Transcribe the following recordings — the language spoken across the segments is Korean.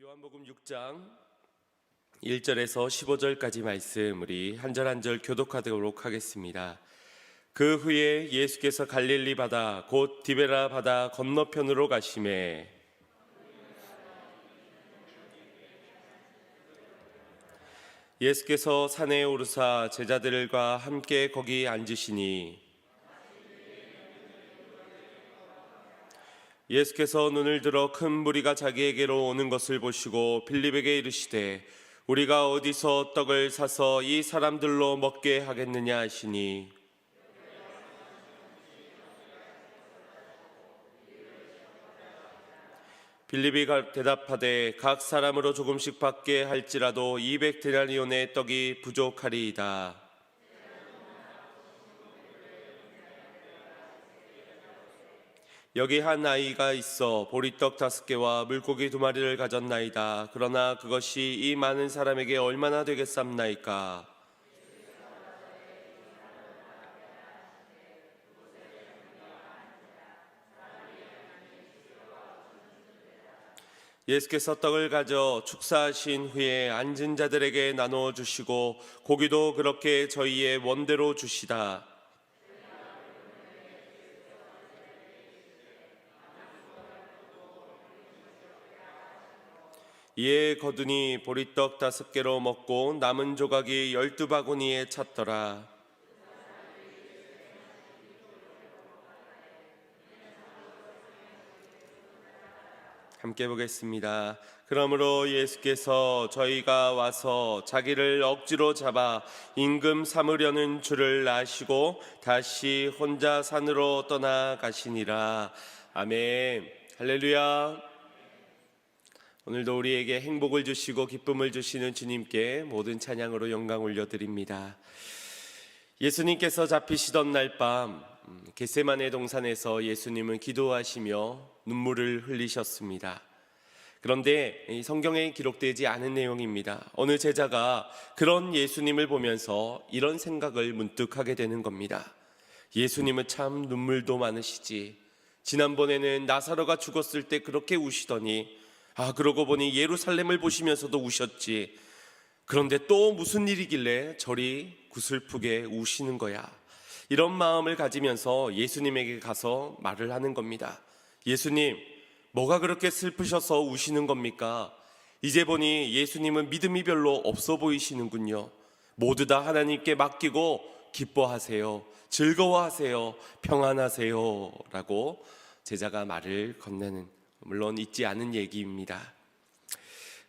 요한복음 6장 1절에서 15절까지 말씀 우리 한 절 한 절 교독하도록 하겠습니다. 그 후에 예수께서 갈릴리 바다 곧 디베라 바다 건너편으로 가시매 예수께서 산에 오르사 제자들과 함께 거기 앉으시니 예수께서 눈을 들어 큰 무리가 자기에게로 오는 것을 보시고 빌립에게 이르시되 우리가 어디서 떡을 사서 이 사람들로 먹게 하겠느냐 하시니 빌립이 대답하되 각 사람으로 조금씩 받게 할지라도 200데나리온의 떡이 부족하리이다. 여기 한 아이가 있어 보리떡 5개와 물고기 2마리를 가졌나이다. 그러나 그것이 이 많은 사람에게 얼마나 되겠삼나이까? 예수께서 떡을 가져 축사하신 후에 앉은 자들에게 나누어 주시고 고기도 그렇게 저희의 원대로 주시다. 이에 거두니 보리떡 5개로 먹고 남은 조각이 12바구니에 찼더라. 함께 보겠습니다. 그러므로 예수께서 저희가 와서 자기를 억지로 잡아 임금 삼으려는 줄을 아시고 다시 혼자 산으로 떠나가시니라. 아멘. 할렐루야. 오늘도 우리에게 행복을 주시고 기쁨을 주시는 주님께 모든 찬양으로 영광 올려드립니다. 예수님께서 잡히시던 날 밤 겟세마네 동산에서 예수님은 기도하시며 눈물을 흘리셨습니다. 그런데 성경에 기록되지 않은 내용입니다. 어느 제자가 그런 예수님을 보면서 이런 생각을 문득 하게 되는 겁니다. 예수님은 참 눈물도 많으시지. 지난번에는 나사로가 죽었을 때 그렇게 우시더니 그러고 보니 예루살렘을 보시면서도 우셨지. 그런데 또 무슨 일이길래 저리 구슬프게 우시는 거야. 이런 마음을 가지면서 예수님에게 가서 말을 하는 겁니다. 예수님, 뭐가 그렇게 슬프셔서 우시는 겁니까? 이제 보니 예수님은 믿음이 별로 없어 보이시는군요. 모두 다 하나님께 맡기고 기뻐하세요. 즐거워하세요. 평안하세요. 라고 제자가 말을 건네는, 물론 잊지 않은 얘기입니다.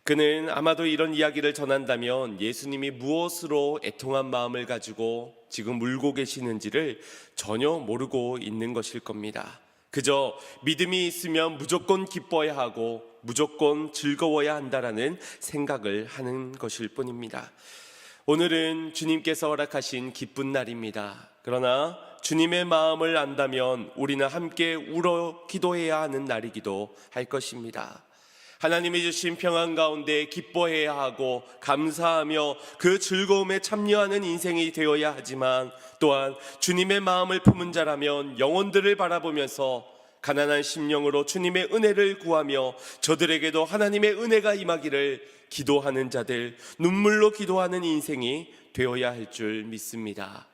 그는 아마도 이런 이야기를 전한다면 예수님이 무엇으로 애통한 마음을 가지고 지금 울고 계시는지를 전혀 모르고 있는 것일 겁니다. 그저 믿음이 있으면 무조건 기뻐야 하고 무조건 즐거워야 한다라는 생각을 하는 것일 뿐입니다. 오늘은 주님께서 허락하신 기쁜 날입니다. 그러나 주님의 마음을 안다면 우리는 함께 울어 기도해야 하는 날이기도 할 것입니다. 하나님이 주신 평안 가운데 기뻐해야 하고 감사하며 그 즐거움에 참여하는 인생이 되어야 하지만 또한 주님의 마음을 품은 자라면 영혼들을 바라보면서 가난한 심령으로 주님의 은혜를 구하며 저들에게도 하나님의 은혜가 임하기를 기도하는 자들, 눈물로 기도하는 인생이 되어야 할 줄 믿습니다.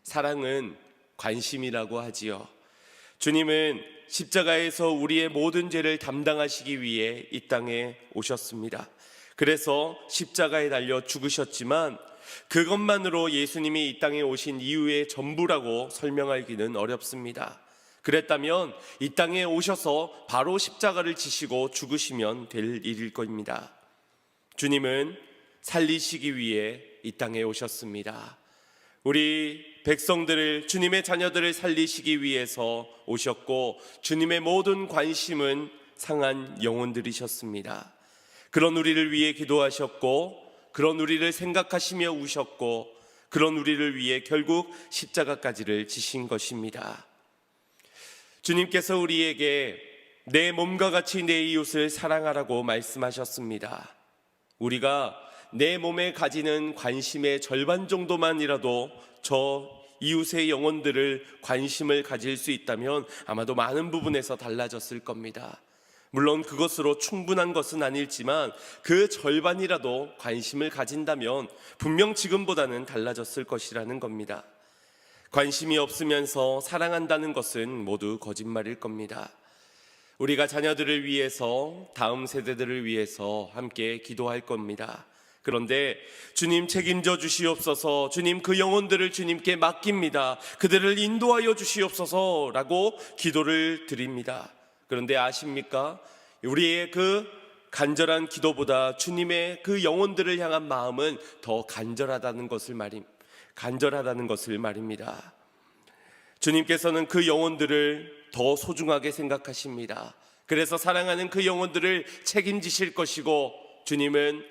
사랑은 관심이라고 하지요. 주님은 십자가에서 우리의 모든 죄를 담당하시기 위해 이 땅에 오셨습니다. 그래서 십자가에 달려 죽으셨지만 그것만으로 예수님이 이 땅에 오신 이유의 전부라고 설명하기는 어렵습니다. 그랬다면 이 땅에 오셔서 바로 십자가를 지시고 죽으시면 될 일일 겁니다. 주님은 살리시기 위해 이 땅에 오셨습니다. 우리 백성들을, 주님의 자녀들을 살리시기 위해서 오셨고 주님의 모든 관심은 상한 영혼들이셨습니다. 그런 우리를 위해 기도하셨고 그런 우리를 생각하시며 우셨고 그런 우리를 위해 결국 십자가까지를 지신 것입니다. 주님께서 우리에게 내 몸과 같이 내 이웃을 사랑하라고 말씀하셨습니다. 우리가 내 몸에 가지는 관심의 절반 정도만이라도 저 이웃의 영혼들을 관심을 가질 수 있다면 아마도 많은 부분에서 달라졌을 겁니다. 물론 그것으로 충분한 것은 아닐지만 그 절반이라도 관심을 가진다면 분명 지금보다는 달라졌을 것이라는 겁니다. 관심이 없으면서 사랑한다는 것은 모두 거짓말일 겁니다. 우리가 자녀들을 위해서, 다음 세대들을 위해서 함께 기도할 겁니다. 그런데 주님 책임져 주시옵소서, 주님 그 영혼들을 주님께 맡깁니다, 그들을 인도하여 주시옵소서 라고 기도를 드립니다. 그런데 아십니까? 우리의 그 간절한 기도보다 주님의 그 영혼들을 향한 마음은 더 간절하다는 것을 말입니다. 주님께서는 그 영혼들을 더 소중하게 생각하십니다. 그래서 사랑하는 그 영혼들을 책임지실 것이고 주님은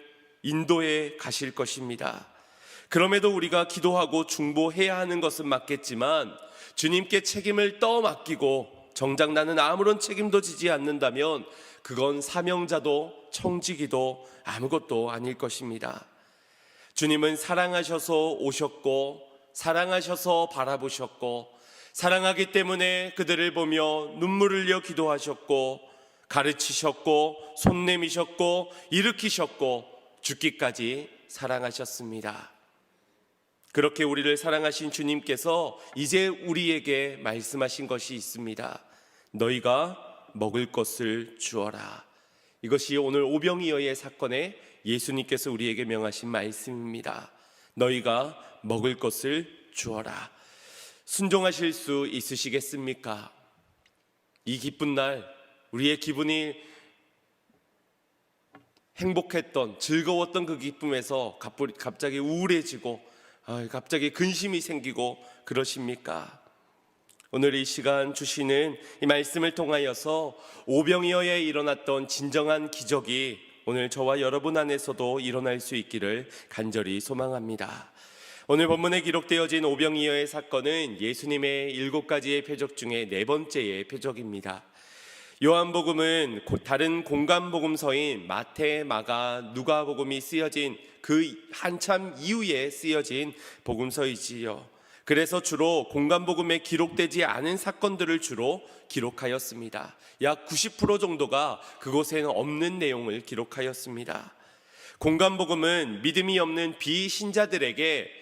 인도해 가실 것입니다. 그럼에도 우리가 기도하고 중보해야 하는 것은 맞겠지만 주님께 책임을 떠맡기고 정작 나는 아무런 책임도 지지 않는다면 그건 사명자도 청지기도 아무것도 아닐 것입니다. 주님은 사랑하셔서 오셨고, 사랑하셔서 바라보셨고, 사랑하기 때문에 그들을 보며 눈물을 흘려 기도하셨고, 가르치셨고, 손 내미셨고, 일으키셨고, 죽기까지 사랑하셨습니다. 그렇게 우리를 사랑하신 주님께서 이제 우리에게 말씀하신 것이 있습니다. 너희가 먹을 것을 주어라. 이것이 오늘 오병이어의 사건에 예수님께서 우리에게 명하신 말씀입니다. 너희가 먹을 것을 주어라. 순종하실 수 있으시겠습니까? 이 기쁜 날 우리의 기분이 행복했던, 즐거웠던 그 기쁨에서 갑자기 우울해지고 갑자기 근심이 생기고 그러십니까? 오늘 이 시간 주시는 이 말씀을 통하여서 오병이어에 일어났던 진정한 기적이 오늘 저와 여러분 안에서도 일어날 수 있기를 간절히 소망합니다. 오늘 본문에 기록되어진 오병이어의 사건은 예수님의 7가지의 표적 중에 4번째의 표적입니다. 요한복음은 다른 공간복음서인 마태, 마가, 누가복음이 쓰여진 그 한참 이후에 쓰여진 복음서이지요. 그래서 주로 공간복음에 기록되지 않은 사건들을 주로 기록하였습니다. 약 90% 정도가 그곳에는 없는 내용을 기록하였습니다. 공간복음은 믿음이 없는 비신자들에게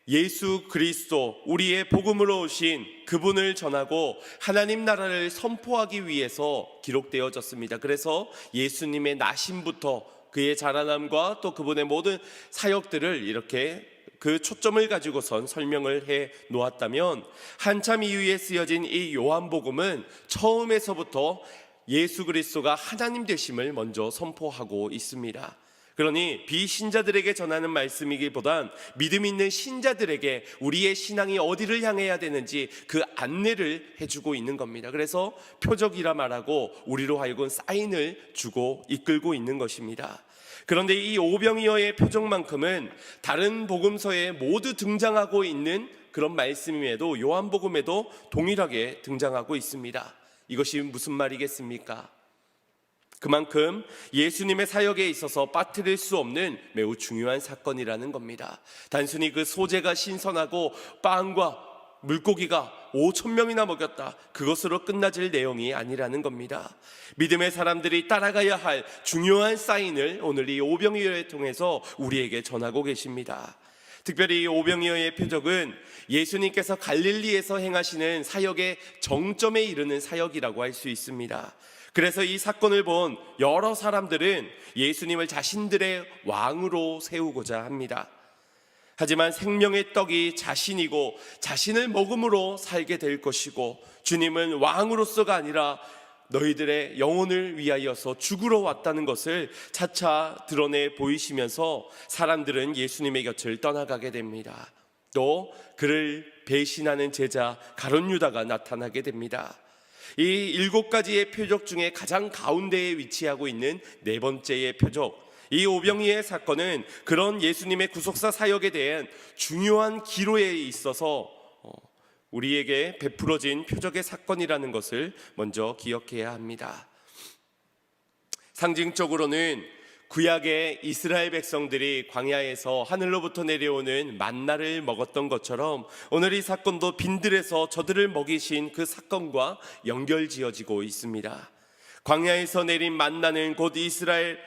예수 그리스도, 우리의 복음으로 오신 그분을 전하고 하나님 나라를 선포하기 위해서 기록되어졌습니다. 그래서 예수님의 나심부터 그의 자라남과 또 그분의 모든 사역들을 이렇게 그 초점을 가지고선 설명을 해 놓았다면, 한참 이후에 쓰여진 이 요한복음은 처음에서부터 예수 그리스도가 하나님 되심을 먼저 선포하고 있습니다. 그러니 비신자들에게 전하는 말씀이기보단 믿음 있는 신자들에게 우리의 신앙이 어디를 향해야 되는지 그 안내를 해주고 있는 겁니다. 그래서 표적이라 말하고 우리로 하여금 사인을 주고 이끌고 있는 것입니다. 그런데 이 오병이어의 표적만큼은 다른 복음서에 모두 등장하고 있는 그런 말씀임에도 요한복음에도 동일하게 등장하고 있습니다. 이것이 무슨 말이겠습니까? 그만큼 예수님의 사역에 있어서 빠뜨릴 수 없는 매우 중요한 사건이라는 겁니다. 단순히 그 소재가 신선하고 빵과 물고기가 5,000명이나 먹였다, 그것으로 끝나질 내용이 아니라는 겁니다. 믿음의 사람들이 따라가야 할 중요한 사인을 오늘 이 오병이어를 통해서 우리에게 전하고 계십니다. 특별히 이 오병이어의 표적은 예수님께서 갈릴리에서 행하시는 사역의 정점에 이르는 사역이라고 할 수 있습니다. 그래서 이 사건을 본 여러 사람들은 예수님을 자신들의 왕으로 세우고자 합니다. 하지만 생명의 떡이 자신이고 자신을 먹음으로 살게 될 것이고, 주님은 왕으로서가 아니라 너희들의 영혼을 위하여서 죽으러 왔다는 것을 차차 드러내 보이시면서 사람들은 예수님의 곁을 떠나가게 됩니다. 또 그를 배신하는 제자 가룟 유다가 나타나게 됩니다. 이 7가지의 표적 중에 가장 가운데에 위치하고 있는 4번째의 표적, 이 오병이어의 사건은 그런 예수님의 구속사 사역에 대한 중요한 기로에 있어서 우리에게 베풀어진 표적의 사건이라는 것을 먼저 기억해야 합니다. 상징적으로는 구약의 이스라엘 백성들이 광야에서 하늘로부터 내려오는 만나를 먹었던 것처럼 오늘 이 사건도 빈들에서 저들을 먹이신 그 사건과 연결지어지고 있습니다. 광야에서 내린 만나는 곧 이스라엘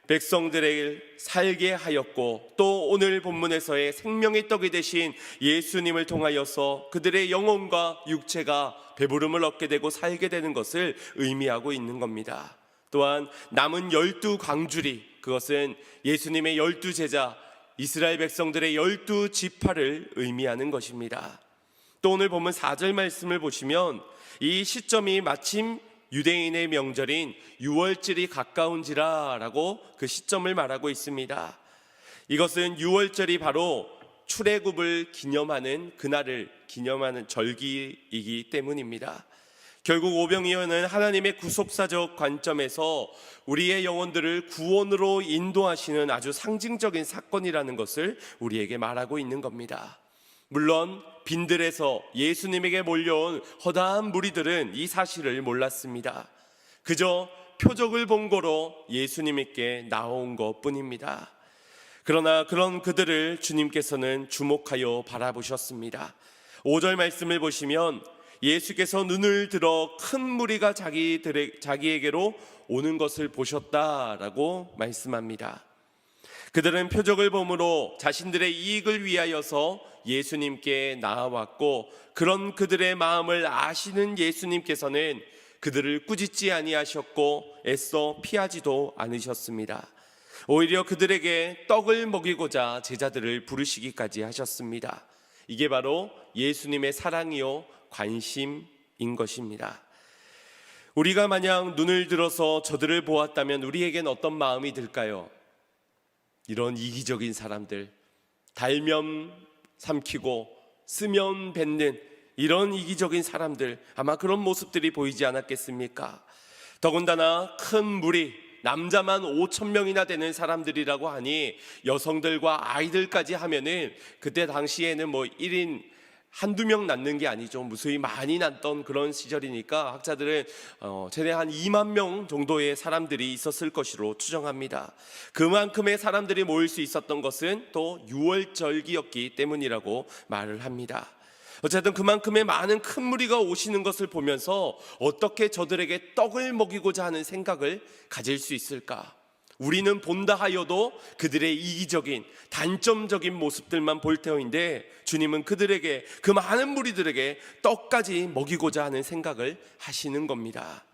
백성들을 살게 하였고, 또 오늘 본문에서의 생명의 떡이 되신 예수님을 통하여서 그들의 영혼과 육체가 배부름을 얻게 되고 살게 되는 것을 의미하고 있는 겁니다. 또한 남은 12광주리, 그것은 예수님의 12제자 이스라엘 백성들의 12지파를 의미하는 것입니다. 또 오늘 본문 4절 말씀을 보시면 이 시점이 마침 유대인의 명절인 유월절이 가까운지라 라고 그 시점을 말하고 있습니다. 이것은 유월절이 바로 출애굽을 기념하는 그날을 기념하는 절기이기 때문입니다. 결국 오병이어는 하나님의 구속사적 관점에서 우리의 영혼들을 구원으로 인도하시는 아주 상징적인 사건이라는 것을 우리에게 말하고 있는 겁니다. 물론 빈들에서 예수님에게 몰려온 허다한 무리들은 이 사실을 몰랐습니다. 그저 표적을 본 거로 예수님께 나온 것뿐입니다. 그러나 그런 그들을 주님께서는 주목하여 바라보셨습니다. 5절 말씀을 보시면 예수께서 눈을 들어 큰 무리가 자기에게로 오는 것을 보셨다라고 말씀합니다. 그들은 표적을 보므로 자신들의 이익을 위하여서 예수님께 나아왔고, 그런 그들의 마음을 아시는 예수님께서는 그들을 꾸짖지 아니하셨고 애써 피하지도 않으셨습니다. 오히려 그들에게 떡을 먹이고자 제자들을 부르시기까지 하셨습니다. 이게 바로 예수님의 사랑이요 관심인 것입니다. 우리가 만약 눈을 들어서 저들을 보았다면 우리에겐 어떤 마음이 들까요? 이런 이기적인 사람들, 달면 삼키고 쓰면 뱉는 이런 이기적인 사람들, 아마 그런 모습들이 보이지 않았겠습니까? 더군다나 큰 무리, 남자만 5,000명이나 되는 사람들이라고 하니 여성들과 아이들까지 하면은 그때 당시에는 뭐 1인 한두 명 낳는 게 아니죠. 무수히 많이 낳던 그런 시절이니까 학자들은 최대 한 2만 명 정도의 사람들이 있었을 것으로 추정합니다. 그만큼의 사람들이 모일 수 있었던 것은 또 유월절기였기 때문이라고 말을 합니다. 어쨌든 그만큼의 많은 큰 무리가 오시는 것을 보면서 어떻게 저들에게 떡을 먹이고자 하는 생각을 가질 수 있을까? 우리는 본다 하여도 그들의 이기적인 단점적인 모습들만 볼 터인데, 주님은 그들에게, 그 많은 무리들에게 떡까지 먹이고자 하는 생각을 하시는 겁니다.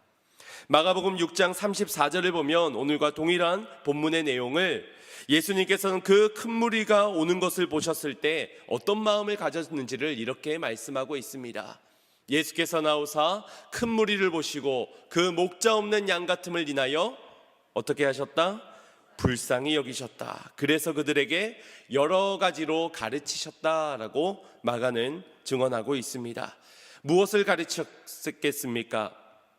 마가복음 6장 34절을 보면 오늘과 동일한 본문의 내용을, 예수님께서는 그 큰 무리가 오는 것을 보셨을 때 어떤 마음을 가졌는지를 이렇게 말씀하고 있습니다. 예수께서 나오사 큰 무리를 보시고 그 목자 없는 양 같음을 인하여 어떻게 하셨다? 불쌍히 여기셨다. 그래서 그들에게 여러 가지로 가르치셨다라고 마가는 증언하고 있습니다. 무엇을 가르쳤겠습니까?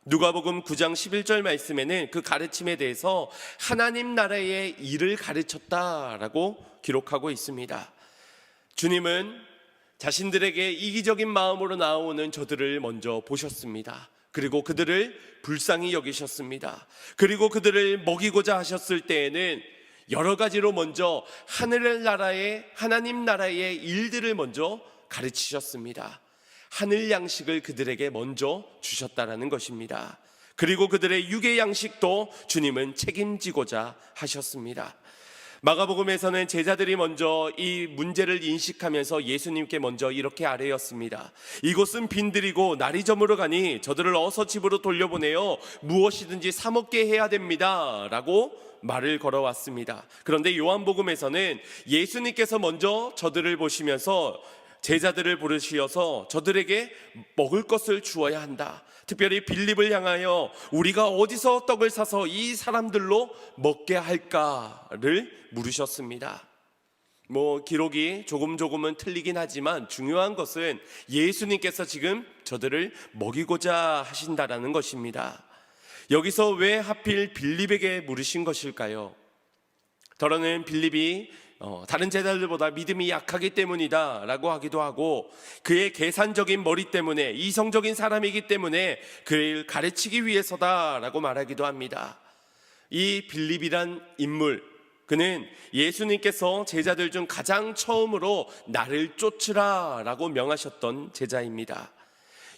누가복음 9장 11절 말씀에는 그 가르침에 대해서 하나님 나라의 일을 가르쳤다라고 기록하고 있습니다. 주님은 자신들에게 이기적인 마음으로 나오는 저들을 먼저 보셨습니다. 그리고 그들을 불쌍히 여기셨습니다. 그리고 그들을 먹이고자 하셨을 때에는 여러 가지로 먼저 하나님 나라의 일들을 먼저 가르치셨습니다. 하늘 양식을 그들에게 먼저 주셨다라는 것입니다. 그리고 그들의 육의 양식도 주님은 책임지고자 하셨습니다. 마가복음에서는 제자들이 먼저 이 문제를 인식하면서 예수님께 먼저 이렇게 아뢰었습니다. 이곳은 빈들이고 날이 저물어가니 저들을 어서 집으로 돌려보내어 무엇이든지 사 먹게 해야 됩니다 라고 말을 걸어왔습니다. 그런데 요한복음에서는 예수님께서 먼저 저들을 보시면서 제자들을 부르시어서 저들에게 먹을 것을 주어야 한다. 특별히 빌립을 향하여 우리가 어디서 떡을 사서 이 사람들로 먹게 할까를 물으셨습니다. 기록이 조금은 틀리긴 하지만 중요한 것은 예수님께서 지금 저들을 먹이고자 하신다라는 것입니다. 여기서 왜 하필 빌립에게 물으신 것일까요? 더러는 빌립이 다른 제자들보다 믿음이 약하기 때문이다 라고 하기도 하고, 그의 계산적인 머리 때문에, 이성적인 사람이기 때문에 그를 가르치기 위해서다 라고 말하기도 합니다. 이 빌립이란 인물, 그는 예수님께서 제자들 중 가장 처음으로 나를 쫓으라 라고 명하셨던 제자입니다.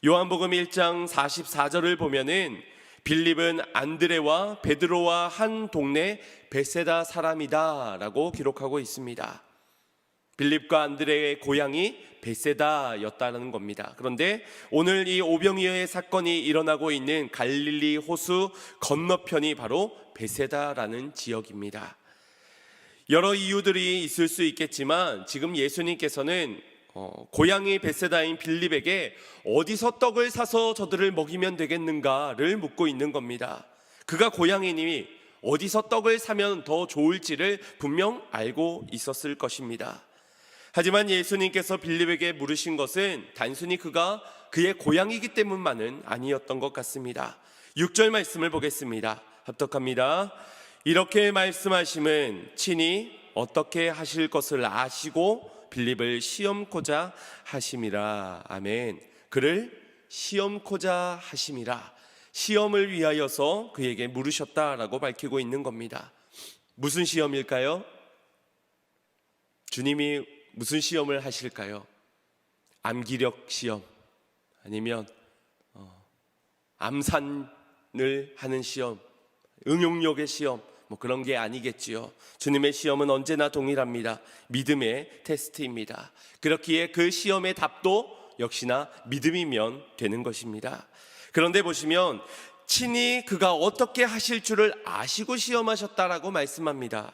요한복음 1장 44절을 보면은 빌립은 안드레와 베드로와 한 동네 베세다 사람이다 라고 기록하고 있습니다. 빌립과 안드레의 고향이 베세다였다는 겁니다. 그런데 오늘 이 오병이어의 사건이 일어나고 있는 갈릴리 호수 건너편이 바로 베세다라는 지역입니다. 여러 이유들이 있을 수 있겠지만 지금 예수님께서는 고향이 베세다인 빌립에게 어디서 떡을 사서 저들을 먹이면 되겠는가를 묻고 있는 겁니다. 그가 고향이니 어디서 떡을 사면 더 좋을지를 분명 알고 있었을 것입니다. 하지만 예수님께서 빌립에게 물으신 것은 단순히 그가 그의 고향이기 때문만은 아니었던 것 같습니다. 6절 말씀을 보겠습니다. 합독합니다. 이렇게 말씀하심은 친히 어떻게 하실 것을 아시고 빌립을 시험코자 하심이라. 아멘. 그를 시험코자 하심이라. 시험을 위하여서 그에게 물으셨다라고 밝히고 있는 겁니다. 무슨 시험일까요? 주님이 무슨 시험을 하실까요? 암기력 시험, 아니면 암산을 하는 시험, 응용력의 시험, 그런 게 아니겠지요. 주님의 시험은 언제나 동일합니다. 믿음의 테스트입니다. 그렇기에 그 시험의 답도 역시나 믿음이면 되는 것입니다. 그런데 보시면 친히 그가 어떻게 하실 줄을 아시고 시험하셨다라고 말씀합니다.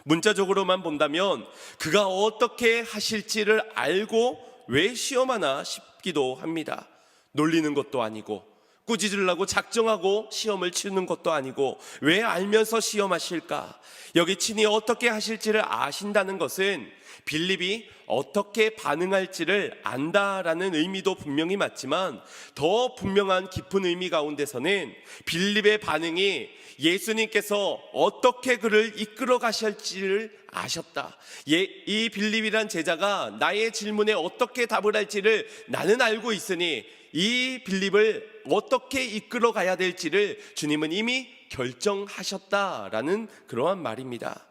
문자적으로만 본다면 그가 어떻게 하실지를 알고 왜 시험하나 싶기도 합니다. 놀리는 것도 아니고 꾸짖으려고 작정하고 시험을 치는 것도 아니고 왜 알면서 시험하실까? 여기 친히 어떻게 하실지를 아신다는 것은 빌립이 어떻게 반응할지를 안다라는 의미도 분명히 맞지만 더 분명한 깊은 의미 가운데서는 빌립의 반응이 예수님께서 어떻게 그를 이끌어 가실지를 아셨다. 이 빌립이란 제자가 나의 질문에 어떻게 답을 할지를 나는 알고 있으니 이 빌립을 어떻게 이끌어 가야 될지를 주님은 이미 결정하셨다라는 그러한 말입니다.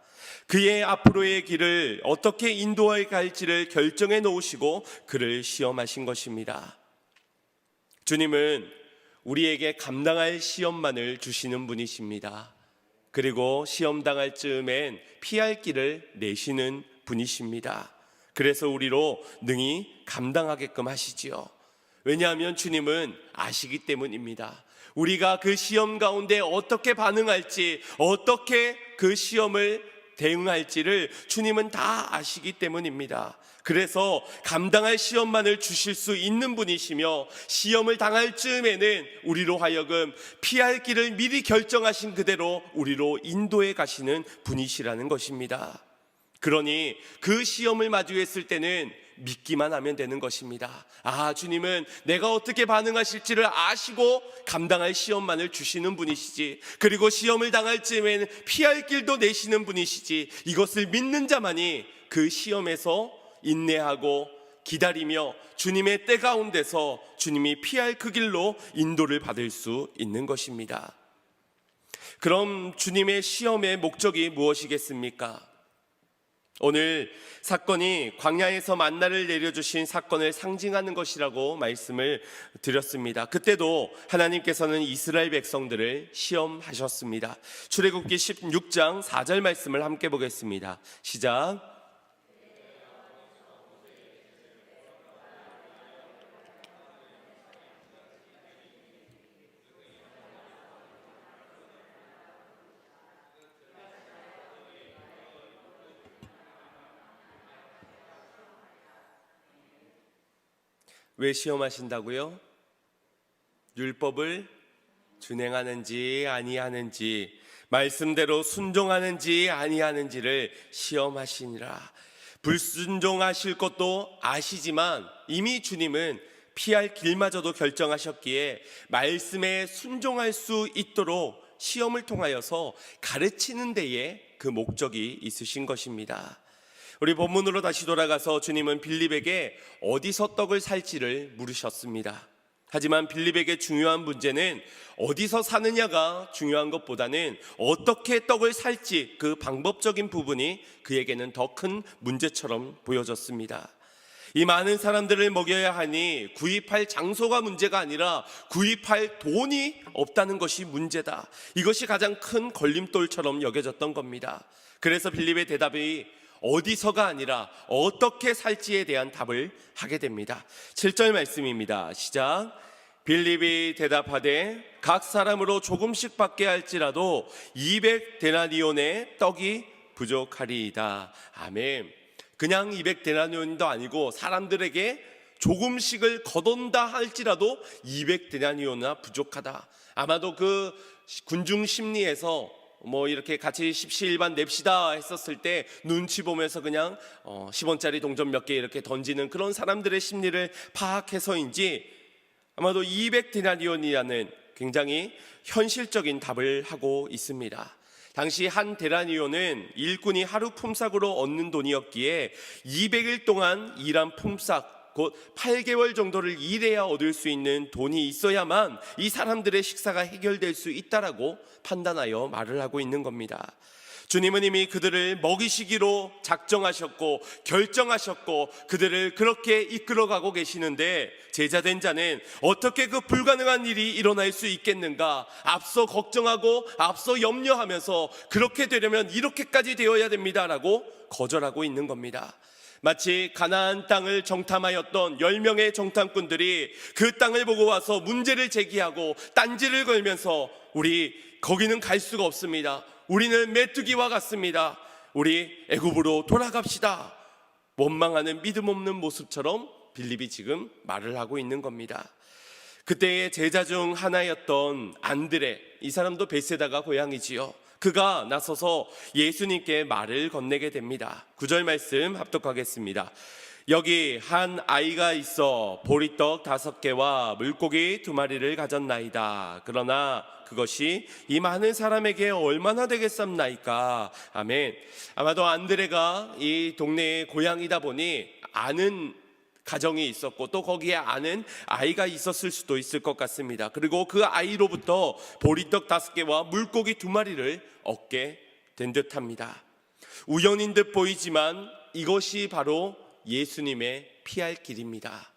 그의 앞으로의 길을 어떻게 인도해 갈지를 결정해 놓으시고 그를 시험하신 것입니다. 주님은 우리에게 감당할 시험만을 주시는 분이십니다. 그리고 시험 당할 즈음엔 피할 길을 내시는 분이십니다. 그래서 우리로 능히 감당하게끔 하시지요. 왜냐하면 주님은 아시기 때문입니다. 우리가 그 시험 가운데 어떻게 반응할지, 어떻게 그 시험을 대응할지를 주님은 다 아시기 때문입니다. 그래서 감당할 시험만을 주실 수 있는 분이시며 시험을 당할 즈음에는 우리로 하여금 피할 길을 미리 결정하신 그대로 우리로 인도해 가시는 분이시라는 것입니다. 그러니 그 시험을 마주했을 때는 믿기만 하면 되는 것입니다. 주님은 내가 어떻게 반응하실지를 아시고 감당할 시험만을 주시는 분이시지, 그리고 시험을 당할 즈음에는 피할 길도 내시는 분이시지, 이것을 믿는 자만이 그 시험에서 인내하고 기다리며 주님의 때 가운데서 주님이 피할 그 길로 인도를 받을 수 있는 것입니다. 그럼 주님의 시험의 목적이 무엇이겠습니까? 오늘 사건이 광야에서 만나를 내려주신 사건을 상징하는 것이라고 말씀을 드렸습니다. 그때도 하나님께서는 이스라엘 백성들을 시험하셨습니다. 출애굽기 16장 4절 말씀을 함께 보겠습니다. 시작. 왜 시험하신다고요? 율법을 준행하는지 아니하는지, 말씀대로 순종하는지 아니하는지를 시험하시니라. 불순종하실 것도 아시지만 이미 주님은 피할 길마저도 결정하셨기에 말씀에 순종할 수 있도록 시험을 통하여서 가르치는 데에 그 목적이 있으신 것입니다. 우리 본문으로 다시 돌아가서 주님은 빌립에게 어디서 떡을 살지를 물으셨습니다. 하지만 빌립에게 중요한 문제는 어디서 사느냐가 중요한 것보다는 어떻게 떡을 살지, 그 방법적인 부분이 그에게는 더 큰 문제처럼 보여졌습니다. 이 많은 사람들을 먹여야 하니 구입할 장소가 문제가 아니라 구입할 돈이 없다는 것이 문제다. 이것이 가장 큰 걸림돌처럼 여겨졌던 겁니다. 그래서 빌립의 대답이 어디서가 아니라 어떻게 살지에 대한 답을 하게 됩니다. 7절 말씀입니다. 시작. 빌립이 대답하되 각 사람으로 조금씩 받게 할지라도 200데나리온의 떡이 부족하리이다. 아멘. 그냥 200데나리온도 아니고 사람들에게 조금씩을 거둔다 할지라도 200데나리온이나 부족하다. 아마도 그 군중 심리에서 이렇게 같이 십시일반 냅시다 했었을 때 눈치 보면서 그냥 10원짜리 동전 몇 개 이렇게 던지는 그런 사람들의 심리를 파악해서인지 아마도 200데나리온이라는 굉장히 현실적인 답을 하고 있습니다. 당시 한 데나리온은 일꾼이 하루 품삯으로 얻는 돈이었기에 200일 동안 일한 품삯, 곧 8개월 정도를 일해야 얻을 수 있는 돈이 있어야만 이 사람들의 식사가 해결될 수 있다라고 판단하여 말을 하고 있는 겁니다. 주님은 이미 그들을 먹이시기로 작정하셨고 결정하셨고 그들을 그렇게 이끌어가고 계시는데 제자된 자는 어떻게 그 불가능한 일이 일어날 수 있겠는가, 앞서 걱정하고 앞서 염려하면서 그렇게 되려면 이렇게까지 되어야 됩니다라고 거절하고 있는 겁니다. 마치 가나안 땅을 정탐하였던 10명의 정탐꾼들이 그 땅을 보고 와서 문제를 제기하고 딴지를 걸면서 우리 거기는 갈 수가 없습니다. 우리는 메뚜기와 같습니다. 우리 애굽으로 돌아갑시다. 원망하는 믿음 없는 모습처럼 빌립이 지금 말을 하고 있는 겁니다. 그때의 제자 중 하나였던 안드레, 이 사람도 베세다가 고향이지요. 그가 나서서 예수님께 말을 건네게 됩니다. 9절 말씀 합독하겠습니다. 여기 한 아이가 있어 보리떡 5개와 물고기 2마리를 가졌나이다. 그러나 그것이 이 많은 사람에게 얼마나 되겠습니까? 아멘. 아마도 안드레가 이 동네의 고향이다 보니 아는 가정이 있었고 또 거기에 아는 아이가 있었을 수도 있을 것 같습니다. 그리고 그 아이로부터 보리떡 5개와 물고기 2마리를 얻게 된 듯합니다. 우연인 듯 보이지만 이것이 바로 예수님의 피할 길입니다.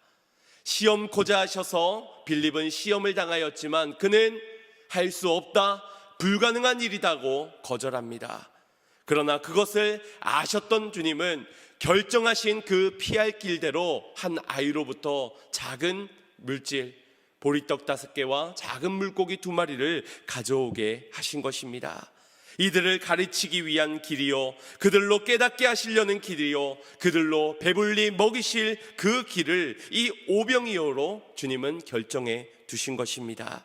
시험코자 하셔서 빌립은 시험을 당하였지만 그는 할 수 없다, 불가능한 일이다고 거절합니다. 그러나 그것을 아셨던 주님은 결정하신 그 피할 길대로 한 아이로부터 작은 물질, 보리떡 5개와 작은 물고기 2마리를 가져오게 하신 것입니다. 이들을 가르치기 위한 길이요, 그들로 깨닫게 하시려는 길이요, 그들로 배불리 먹이실 그 길을 이 오병이어로 주님은 결정해 두신 것입니다.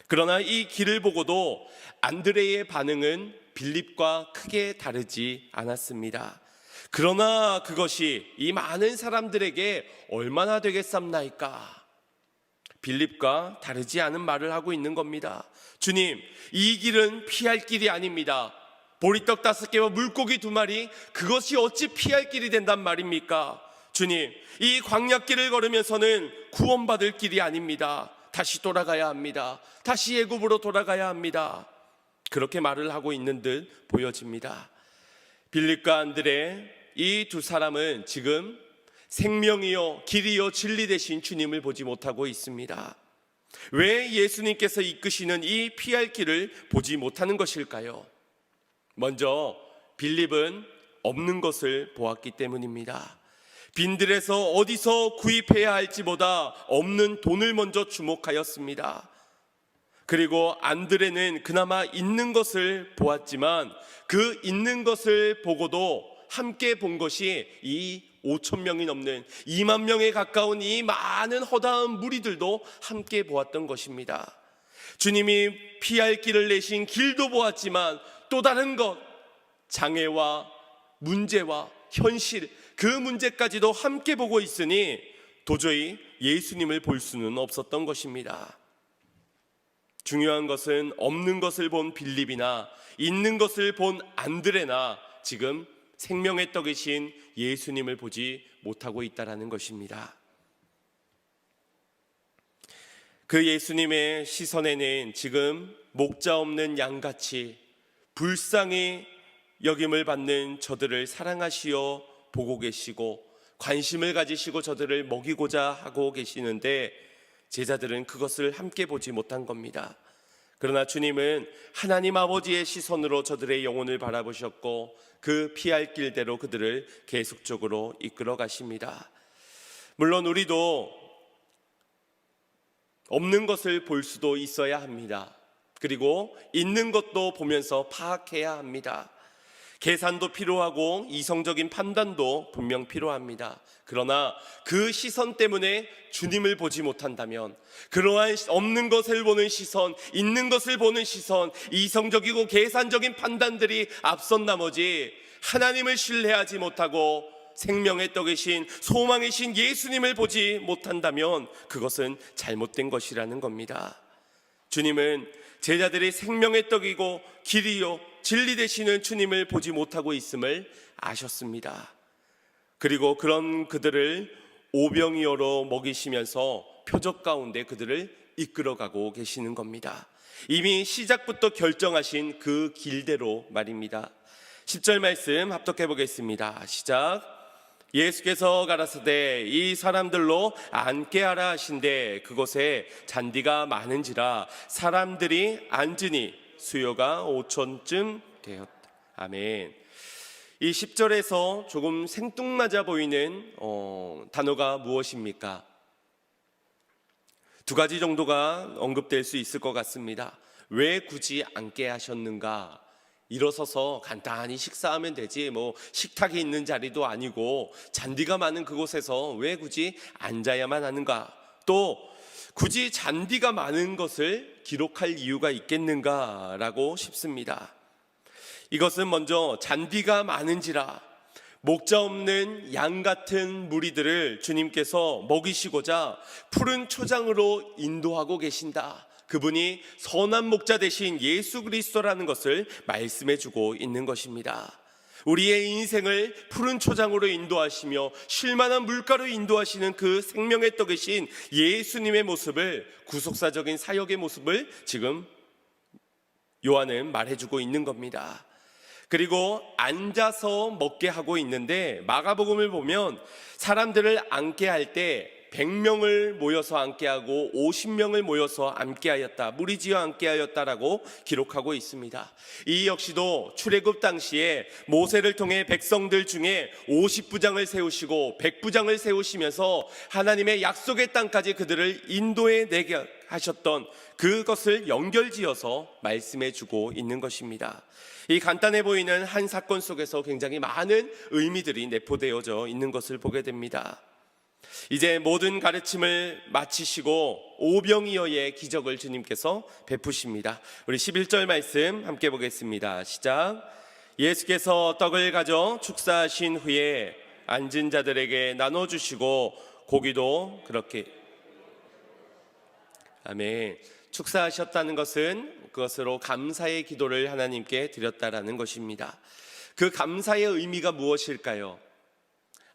그러나 이 길을 보고도 안드레의 반응은 빌립과 크게 다르지 않았습니다. 그러나 그것이 이 많은 사람들에게 얼마나 되겠습니까? 빌립과 다르지 않은 말을 하고 있는 겁니다. 주님, 이 길은 피할 길이 아닙니다. 보리떡 5개와 물고기 2마리, 그것이 어찌 피할 길이 된단 말입니까? 주님, 이 광야길을 걸으면서는 구원받을 길이 아닙니다. 다시 돌아가야 합니다. 다시 애굽으로 돌아가야 합니다. 그렇게 말을 하고 있는 듯 보여집니다. 빌립과 안드레, 이 두 사람은 지금 생명이요 길이요 진리 되신 주님을 보지 못하고 있습니다. 왜 예수님께서 이끄시는 이 피할 길을 보지 못하는 것일까요? 먼저 빌립은 없는 것을 보았기 때문입니다. 빈들에서 어디서 구입해야 할지보다 없는 돈을 먼저 주목하였습니다. 그리고 안드레는 그나마 있는 것을 보았지만 그 있는 것을 보고도 함께 본 것이 이 5,000명이 넘는 2만 명에 가까운 이 많은 허다한 무리들도 함께 보았던 것입니다. 주님이 피할 길을 내신 길도 보았지만 또 다른 것, 장애와 문제와 현실, 그 문제까지도 함께 보고 있으니 도저히 예수님을 볼 수는 없었던 것입니다. 중요한 것은 없는 것을 본 빌립이나 있는 것을 본 안드레나 지금 생명의 떡이신 예수님을 보지 못하고 있다는 것입니다. 그 예수님의 시선에는 지금 목자 없는 양같이 불쌍히 여김을 받는 저들을 사랑하시어 보고 계시고 관심을 가지시고 저들을 먹이고자 하고 계시는데 제자들은 그것을 함께 보지 못한 겁니다. 그러나 주님은 하나님 아버지의 시선으로 저들의 영혼을 바라보셨고 그 피할 길대로 그들을 계속적으로 이끌어 가십니다. 물론 우리도 없는 것을 볼 수도 있어야 합니다. 그리고 있는 것도 보면서 파악해야 합니다. 계산도 필요하고 이성적인 판단도 분명 필요합니다. 그러나 그 시선 때문에 주님을 보지 못한다면, 그러한 없는 것을 보는 시선, 있는 것을 보는 시선, 이성적이고 계산적인 판단들이 앞선 나머지 하나님을 신뢰하지 못하고 생명의 떡이신 소망이신 예수님을 보지 못한다면 그것은 잘못된 것이라는 겁니다. 주님은 제자들이 생명의 떡이고 길이요 진리 되시는 주님을 보지 못하고 있음을 아셨습니다. 그리고 그런 그들을 오병이어로 먹이시면서 표적 가운데 그들을 이끌어가고 계시는 겁니다. 이미 시작부터 결정하신 그 길대로 말입니다. 10절 말씀 합독해 보겠습니다. 시작. 예수께서 가라사대 이 사람들로 앉게 하라 하신대 그곳에 잔디가 많은지라 사람들이 앉으니 수요가 5천쯤 되었다. 아멘. 이 10절에서 조금 생뚱맞아 보이는 단어가 무엇입니까? 두 가지 정도가 언급될 수 있을 것 같습니다. 왜 굳이 앉게 하셨는가? 일어서서 간단히 식사하면 되지, 식탁이 있는 자리도 아니고 잔디가 많은 그곳에서 왜 굳이 앉아야만 하는가? 또 굳이 잔디가 많은 것을 기록할 이유가 있겠는가라고 싶습니다. 이것은 먼저 잔디가 많은지라 목자 없는 양 같은 무리들을 주님께서 먹이시고자 푸른 초장으로 인도하고 계신다. 그분이 선한 목자 되신 예수 그리스도라는 것을 말씀해 주고 있는 것입니다. 우리의 인생을 푸른 초장으로 인도하시며 쉴만한 물가로 인도하시는 그 생명의 떡이신 예수님의 모습을, 구속사적인 사역의 모습을 지금 요한은 말해주고 있는 겁니다. 그리고 앉아서 먹게 하고 있는데 마가복음을 보면 사람들을 앉게 할 때 100명을 모여서 앉게 하고 50명을 모여서 앉게 하였다, 무리지어 앉게 하였다라고 기록하고 있습니다. 이 역시도 출애굽 당시에 모세를 통해 백성들 중에 50부장을 세우시고 100부장을 세우시면서 하나님의 약속의 땅까지 그들을 인도해 내게 하셨던 그것을 연결지어서 말씀해 주고 있는 것입니다. 이 간단해 보이는 한 사건 속에서 굉장히 많은 의미들이 내포되어져 있는 것을 보게 됩니다. 이제 모든 가르침을 마치시고 오병이어의 기적을 주님께서 베푸십니다. 우리 11절 말씀 함께 보겠습니다. 시작. 예수께서 떡을 가져 축사하신 후에 앉은 자들에게 나눠주시고 고기도 그렇게. 아멘. 축사하셨다는 것은 그것으로 감사의 기도를 하나님께 드렸다라는 것입니다. 그 감사의 의미가 무엇일까요?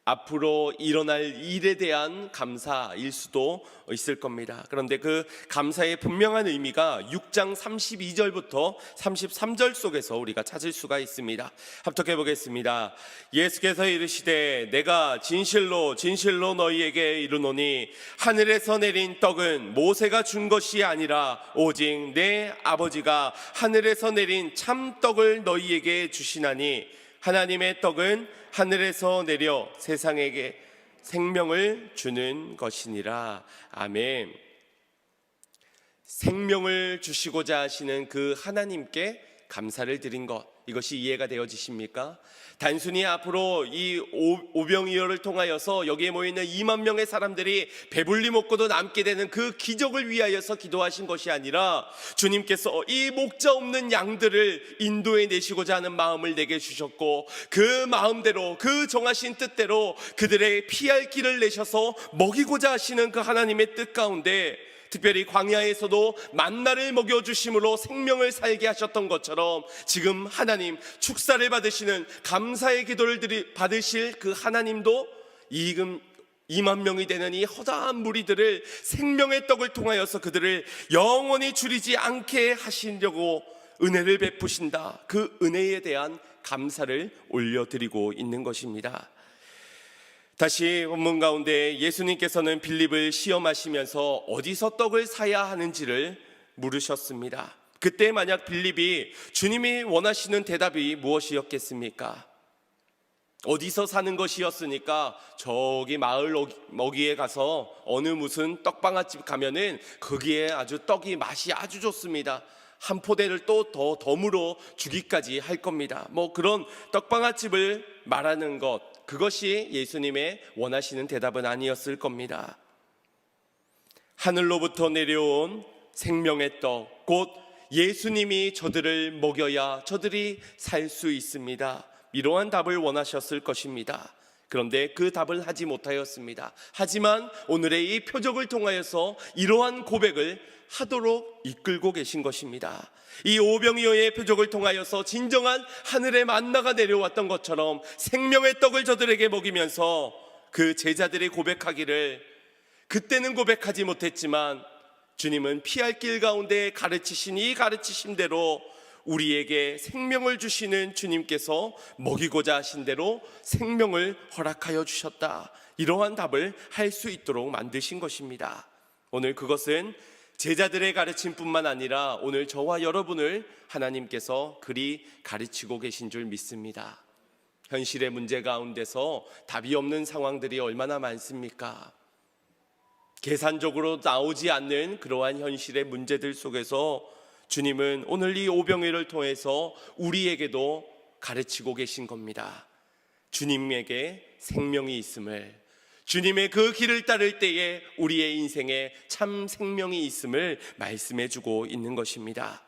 앞으로 일어날 일에 대한 감사일 수도 있을 겁니다. 그런데 그 감사의 분명한 의미가 6장 32절부터 33절 속에서 우리가 찾을 수가 있습니다. 합독해 보겠습니다. 예수께서 이르시되 내가 진실로 진실로 너희에게 이르노니 하늘에서 내린 떡은 모세가 준 것이 아니라 오직 내 아버지가 하늘에서 내린 참 떡을 너희에게 주시나니 하나님의 떡은 하늘에서 내려 세상에게 생명을 주는 것이니라. 아멘. 생명을 주시고자 하시는 그 하나님께 감사를 드린 것, 이것이 이해가 되어지십니까? 단순히 앞으로 이 오병이어를 통하여서 여기에 모이는 2만 명의 사람들이 배불리 먹고도 남게 되는 그 기적을 위하여서 기도하신 것이 아니라 주님께서 이 목자 없는 양들을 인도해 내시고자 하는 마음을 내게 주셨고 그 마음대로, 그 정하신 뜻대로 그들의 피할 길을 내셔서 먹이고자 하시는 그 하나님의 뜻 가운데 특별히 광야에서도 만나를 먹여주심으로 생명을 살게 하셨던 것처럼 지금 하나님 축사를 받으시는 감사의 기도를 받으실 그 하나님도 2만 명이 되는 이 허다한 무리들을 생명의 떡을 통하여서 그들을 영원히 줄이지 않게 하시려고 은혜를 베푸신다. 그 은혜에 대한 감사를 올려드리고 있는 것입니다. 다시 본문 가운데 예수님께서는 빌립을 시험하시면서 어디서 떡을 사야 하는지를 물으셨습니다. 그때 만약 빌립이 주님이 원하시는 대답이 무엇이었겠습니까? 어디서 사는 것이었으니까 저기 마을 어귀에 가서 어느 무슨 떡방아집 가면은 거기에 아주 떡이 맛이 아주 좋습니다. 한 포대를 또 더 덤으로 주기까지 할 겁니다. 뭐 그런 떡방아집을 말하는 것, 그것이 예수님의 원하시는 대답은 아니었을 겁니다. 하늘로부터 내려온 생명의 떡, 곧 예수님이 저들을 먹여야 저들이 살 수 있습니다. 이러한 답을 원하셨을 것입니다. 그런데 그 답을 하지 못하였습니다. 하지만 오늘의 이 표적을 통하여서 이러한 고백을 하도록 이끌고 계신 것입니다. 이 오병이어의 표적을 통하여서 진정한 하늘의 만나가 내려왔던 것처럼 생명의 떡을 저들에게 먹이면서 그 제자들이 고백하기를, 그때는 고백하지 못했지만 주님은 피할 길 가운데 가르치신 이 가르치심대로 우리에게 생명을 주시는 주님께서 먹이고자 하신 대로 생명을 허락하여 주셨다. 이러한 답을 할 수 있도록 만드신 것입니다. 오늘 그것은 제자들의 가르침뿐만 아니라 오늘 저와 여러분을 하나님께서 그리 가르치고 계신 줄 믿습니다. 현실의 문제 가운데서 답이 없는 상황들이 얼마나 많습니까? 계산적으로 나오지 않는 그러한 현실의 문제들 속에서 주님은 오늘 이 오병이어를 통해서 우리에게도 가르치고 계신 겁니다. 주님에게 생명이 있음을, 주님의 그 길을 따를 때에 우리의 인생에 참 생명이 있음을 말씀해 주고 있는 것입니다.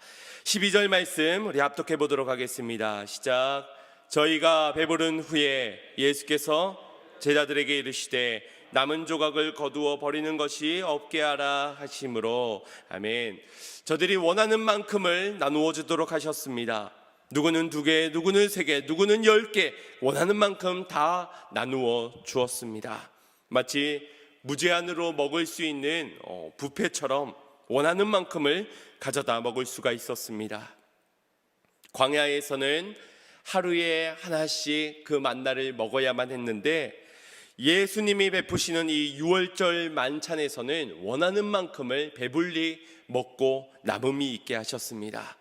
12절 말씀 우리 합독해 보도록 하겠습니다. 시작. 저희가 배부른 후에 예수께서 제자들에게 이르시되 남은 조각을 거두어 버리는 것이 없게 하라 하심으로. 아멘. 저들이 원하는 만큼을 나누어 주도록 하셨습니다. 누구는 2개, 누구는 3개, 누구는 10개, 원하는 만큼 다 나누어 주었습니다. 마치 무제한으로 먹을 수 있는 뷔페처럼 원하는 만큼을 가져다 먹을 수가 있었습니다. 광야에서는 하루에 하나씩 그 만나를 먹어야만 했는데 예수님이 베푸시는 이 유월절 만찬에서는 원하는 만큼을 배불리 먹고 남음이 있게 하셨습니다.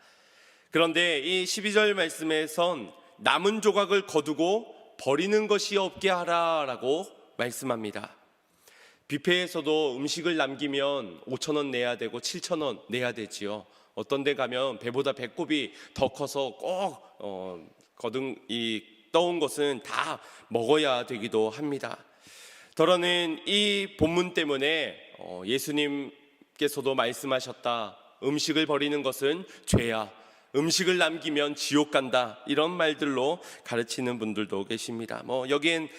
그런데 이 12절 말씀에선 남은 조각을 거두고 버리는 것이 없게 하라라고 말씀합니다. 뷔페에서도 음식을 남기면 5,000원 내야 되고 7,000원 내야 되지요. 어떤 데 가면 배보다 배꼽이 더 커서 꼭 떠온 것은 다 먹어야 되기도 합니다. 더러는 이 본문 때문에 예수님께서도 말씀하셨다. 음식을 버리는 것은 죄야. 음식을 남기면 지옥 간다. 이런 말들로 가르치는 분들도 계십니다. 여기엔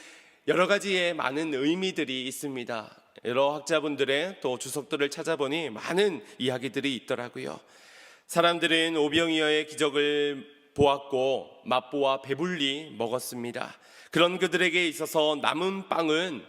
여러 가지의 많은 의미들이 있습니다. 여러 학자분들의 또 주석들을 찾아보니 많은 이야기들이 있더라고요. 사람들은 오병이어의 기적을 보았고 맛보아 배불리 먹었습니다. 그런 그들에게 있어서 남은 빵은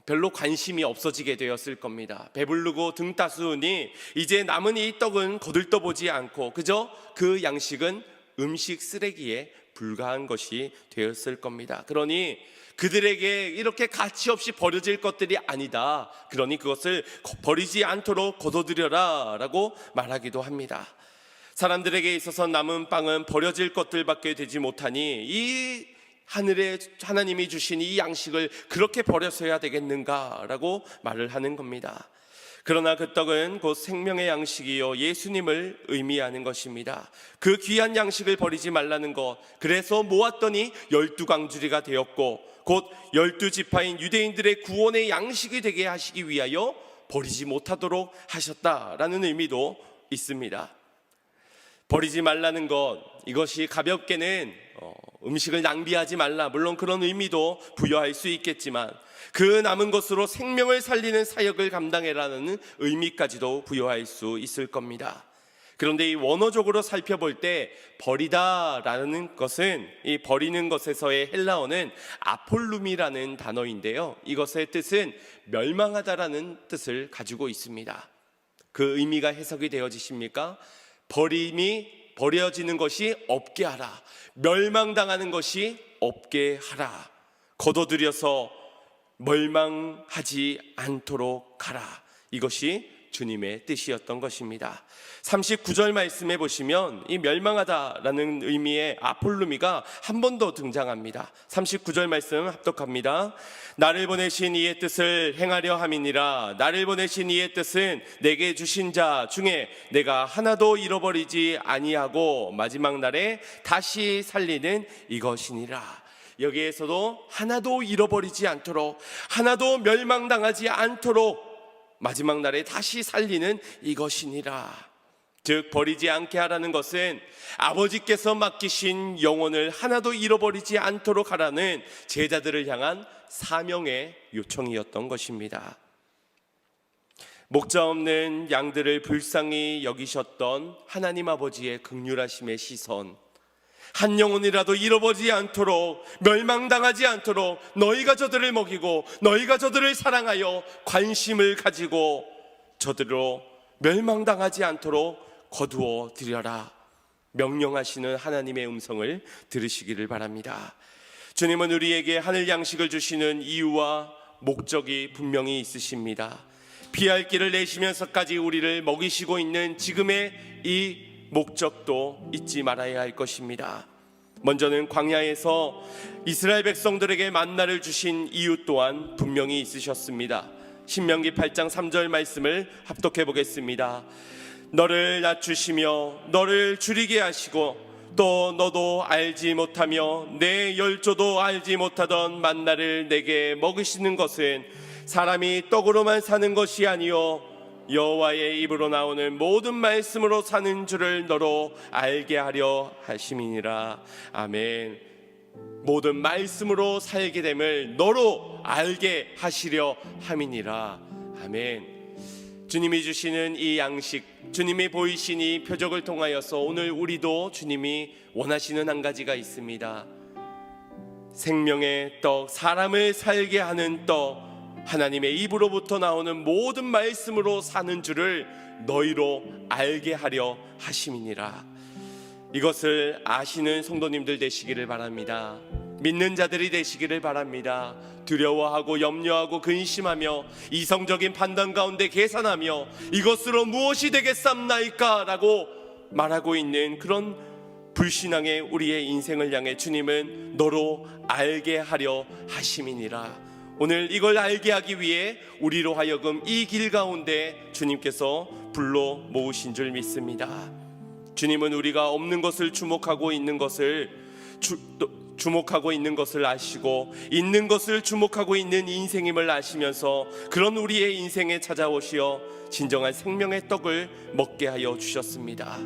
별로 관심이 없어지게 되었을 겁니다. 배부르고 등 따스우니 이제 남은 이 떡은 거들떠보지 않고 그저 그 양식은 음식 쓰레기에 불과한 것이 되었을 겁니다. 그러니 그들에게 이렇게 가치 없이 버려질 것들이 아니다. 그러니 그것을 버리지 않도록 거둬들여라 라고 말하기도 합니다. 사람들에게 있어서 남은 빵은 버려질 것들밖에 되지 못하니 이 하늘에 하나님이 주신 이 양식을 그렇게 버려서야 되겠는가 라고 말을 하는 겁니다. 그러나 그 떡은 곧 생명의 양식이요 예수님을 의미하는 것입니다. 그 귀한 양식을 버리지 말라는 것, 그래서 모았더니 12강주리가 되었고 곧 12지파인 유대인들의 구원의 양식이 되게 하시기 위하여 버리지 못하도록 하셨다라는 의미도 있습니다. 버리지 말라는 것, 이것이 가볍게는 음식을 낭비하지 말라, 물론 그런 의미도 부여할 수 있겠지만 그 남은 것으로 생명을 살리는 사역을 감당해라는 의미까지도 부여할 수 있을 겁니다. 그런데 이 원어적으로 살펴볼 때 버리다라는 것은 이 버리는 것에서의 헬라어는 아폴룸이라는 단어인데요, 이것의 뜻은 멸망하다라는 뜻을 가지고 있습니다. 그 의미가 해석이 되어지십니까? 버려지는 것이 없게 하라, 멸망당하는 것이 없게 하라. 거둬들여서 멸망하지 않도록 가라. 이것이 주님의 뜻이었던 것입니다. 39절 말씀에 보시면 이 멸망하다라는 의미의 아폴루미가 한 번 더 등장합니다. 39절 말씀 합독합니다. 나를 보내신 이의 뜻을 행하려 함이니라. 나를 보내신 이의 뜻은 내게 주신 자 중에 내가 하나도 잃어버리지 아니하고 마지막 날에 다시 살리는 이것이니라. 여기에서도 하나도 잃어버리지 않도록, 하나도 멸망당하지 않도록 마지막 날에 다시 살리는 이것이니라. 즉 버리지 않게 하라는 것은 아버지께서 맡기신 영혼을 하나도 잃어버리지 않도록 하라는 제자들을 향한 사명의 요청이었던 것입니다. 목자 없는 양들을 불쌍히 여기셨던 하나님 아버지의 긍휼하심의 시선, 한 영혼이라도 잃어버리지 않도록, 멸망당하지 않도록 너희가 저들을 먹이고 너희가 저들을 사랑하여 관심을 가지고 저들로 멸망당하지 않도록 거두어 드려라. 명령하시는 하나님의 음성을 들으시기를 바랍니다. 주님은 우리에게 하늘 양식을 주시는 이유와 목적이 분명히 있으십니다. 피할 길을 내시면서까지 우리를 먹이시고 있는 지금의 이 목적도 잊지 말아야 할 것입니다. 먼저는 광야에서 이스라엘 백성들에게 만나를 주신 이유 또한 분명히 있으셨습니다. 신명기 8장 3절 말씀을 합독해 보겠습니다. 너를 낮추시며 너를 줄이게 하시고 또 너도 알지 못하며 내 열조도 알지 못하던 만나를 내게 먹이시는 것은 사람이 떡으로만 사는 것이 아니요 여호와의 입으로 나오는 모든 말씀으로 사는 줄을 너로 알게 하려 하심이니라. 아멘. 모든 말씀으로 살게 됨을 너로 알게 하시려 함이니라. 아멘. 주님이 주시는 이 양식, 주님이 보이신 이 표적을 통하여서 오늘 우리도 주님이 원하시는 한 가지가 있습니다. 생명의 떡, 사람을 살게 하는 떡, 하나님의 입으로부터 나오는 모든 말씀으로 사는 줄을 너희로 알게 하려 하심이니라. 이것을 아시는 성도님들 되시기를 바랍니다. 믿는 자들이 되시기를 바랍니다. 두려워하고 염려하고 근심하며 이성적인 판단 가운데 계산하며 이것으로 무엇이 되겠삼나이까 라고 말하고 있는 그런 불신앙의 우리의 인생을 향해 주님은 너로 알게 하려 하심이니라. 오늘 이걸 알게 하기 위해 우리로 하여금 이 길 가운데 주님께서 불러 모으신 줄 믿습니다. 주님은 우리가 없는 것을 주목하고 있는 것을 아시고 있는 것을 주목하고 있는 인생임을 아시면서 그런 우리의 인생에 찾아오시어 진정한 생명의 떡을 먹게 하여 주셨습니다.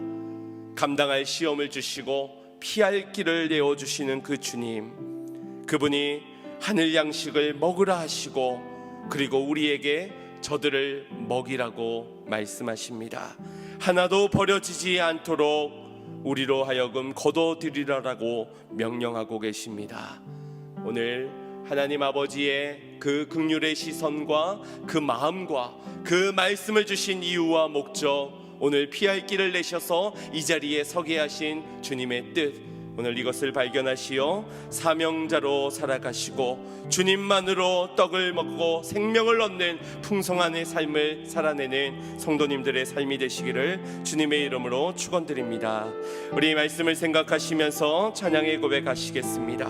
감당할 시험을 주시고 피할 길을 내어주시는 그 주님, 그분이 하늘 양식을 먹으라 하시고 그리고 우리에게 저들을 먹이라고 말씀하십니다. 하나도 버려지지 않도록 우리로 하여금 거둬들이라고 명령하고 계십니다. 오늘 하나님 아버지의 그 긍휼의 시선과 그 마음과 그 말씀을 주신 이유와 목적, 오늘 피할 길을 내셔서 이 자리에 서게 하신 주님의 뜻, 오늘 이것을 발견하시어 사명자로 살아가시고 주님만으로 떡을 먹고 생명을 얻는 풍성한 삶을 살아내는 성도님들의 삶이 되시기를 주님의 이름으로 축원드립니다. 우리 말씀을 생각하시면서 찬양의 고백하시겠습니다.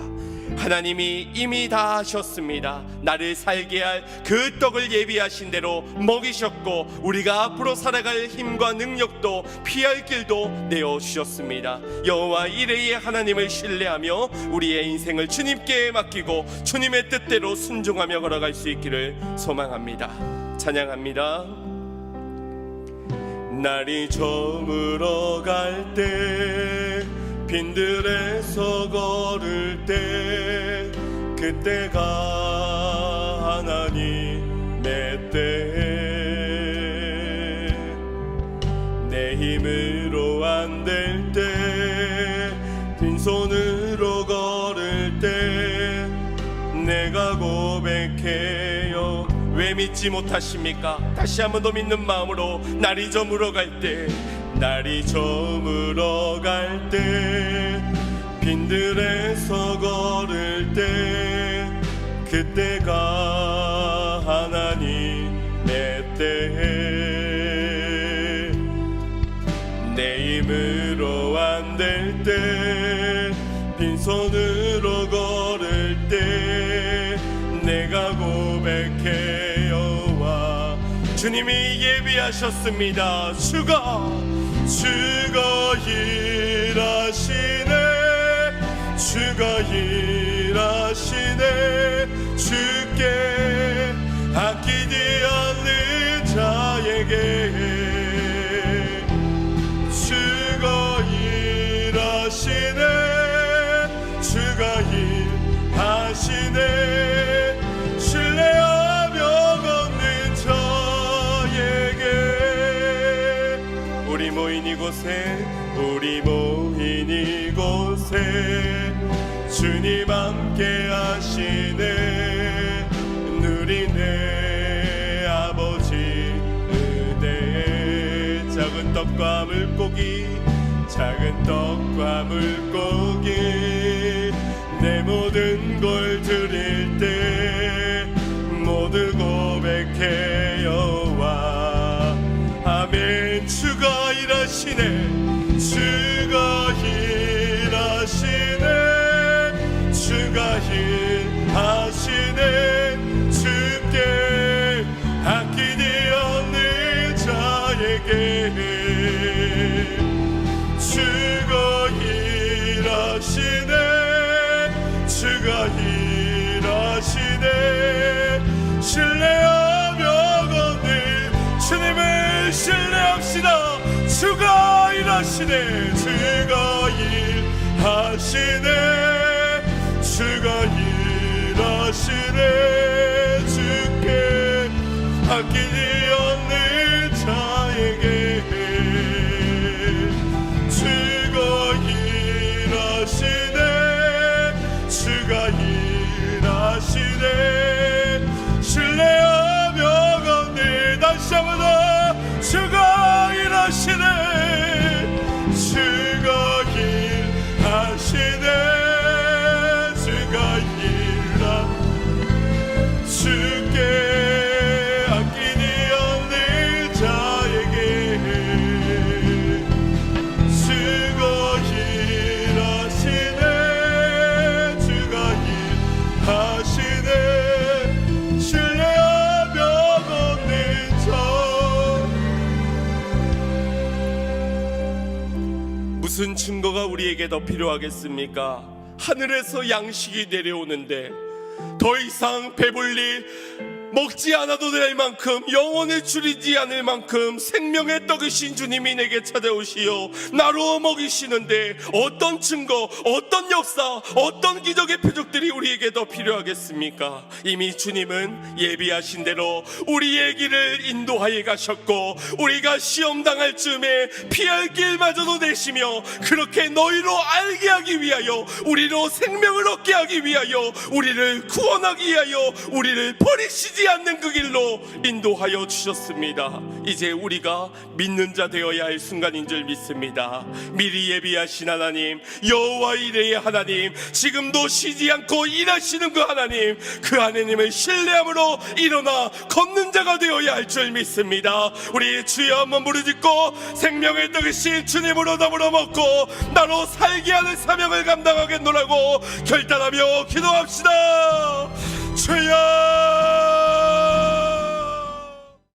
하나님이 이미 다 하셨습니다. 나를 살게 할 그 떡을 예비하신 대로 먹이셨고 우리가 앞으로 살아갈 힘과 능력도 피할 길도 내어주셨습니다. 여호와 이레의 하나님을 신뢰하며 우리의 인생을 주님께 맡기고 주님의 뜻대로 순종하며 걸어갈 수 있기를 소망합니다. 찬양합니다. 날이 저물어 갈 때 빈들에서 걸을 때 그때가 하나님의 때 내 힘으로 안 될 때 빈손으로 걸을 때 내가 고백해요. 왜 믿지 못하십니까? 다시 한 번 더 믿는 마음으로 날이 저물어 갈 때 날이 저물어 갈 때 빈들에서 걸을 때 주님이 예비하셨습니다. 주가 일하시네, 주가 일하시네. 주께 아끼지 않는 자에게 주가 일하시네, 주가 일하시네. 신뢰하며 걷는 자에게 우리 모인 이곳에 주님 함께 하시네. 누리네 아버지 은혜에 작은 떡과 물고기 내 모든 걸 드릴 때 모두 고백해 여호와. 아멘. 주가 일하시네, 주가 일하시네, 주가 일하시네. 주께 아끼지 않는 자에게 주가 일하시네, 주가 일하시네. 신뢰하며 걷는 주님을 신뢰합시다. 주가 일하시네, 주가 일하시네, 주가 일하시네. 주께 아끼지 않는 자에게 주가 일하시네, 주가 일하시네. 신뢰하며 걷는 다시 한번 주가 일하시네, 주가 일하시네, 주가 주께 아끼지 않는 자에게 주가 일하시네, 주가 일하시네. 신뢰하며 걷는 자. 무슨 증거가 우리에게 더 필요하겠습니까? 하늘에서 양식이 내려오는데 더 이상 배불리 먹지 않아도 될 만큼, 영혼을 줄이지 않을 만큼 생명의 떡이신 주님이 내게 찾아오시어 나로 먹이시는데 어떤 증거, 어떤 역사, 어떤 기적의 표적들이 우리에게 더 필요하겠습니까? 이미 주님은 예비하신 대로 우리의 길을 인도하여 가셨고, 우리가 시험당할 즈음에 피할 길마저도 내시며 그렇게 너희로 알게 하기 위하여, 우리로 생명을 얻게 하기 위하여, 우리를 구원하기 위하여 우리를 버리시지 않는 그 길로 인도하여 주셨습니다. 이제 우리가 믿는 자 되어야 할 순간인 줄 믿습니다. 미리 예비하신 하나님, 여호와 이레의 하나님, 지금도 쉬지 않고 일하시는 그 하나님, 그 하나님을 신뢰함으로 일어나 걷는 자가 되어야 할 줄 믿습니다. 우리 주여 한번 부르짖고 생명의 떡이신 주님으로 더불어 먹고 나로 살게 하는 사명을 감당하겠노라고 결단하며 기도합시다. 주여